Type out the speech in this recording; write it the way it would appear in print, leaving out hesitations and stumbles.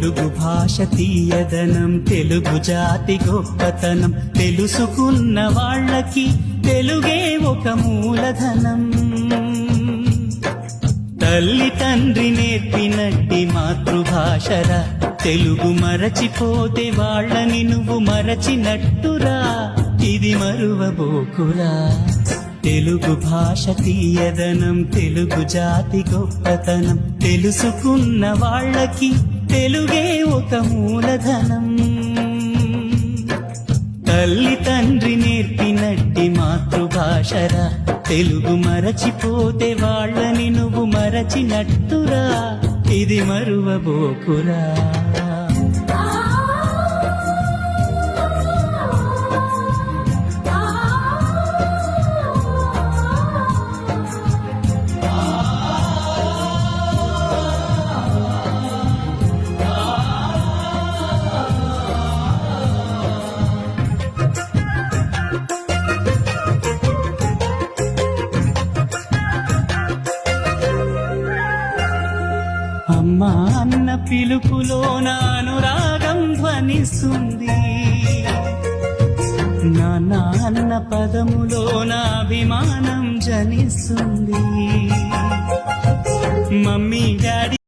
తెలుగు భాష తీయదనం, తెలుగు జాతి గొప్పతనం, తెలుసుకున్న వాళ్ళకి తెలుగే ఒక మూలధనం. తల్లి తండ్రి నేర్పినట్టి మాతృభాషరా, తెలుగు మరచిపోతే వాళ్ళని నువ్వు మరచినట్టురా, ఇది మరువబోకురా. తెలుగు భాష తీయదనం, తెలుగు జాతి గొప్పతనం, తెలుసుకున్న వాళ్ళకి తెలుగే ఒక మూలధనం. తల్లి తండ్రి నేర్పినట్టి మాతృభాషరా, తెలుగు మరచిపోతే వాళ్ళని నువ్వు మరచినట్టురా, ఇది మరువబోకురా. అమ్మా అన్న పిలుపులో అనురాగం ధ్వనిస్తుంది, నాన్న అన్న పదములో అభిమానం జనిస్తుంది. Mummy daddy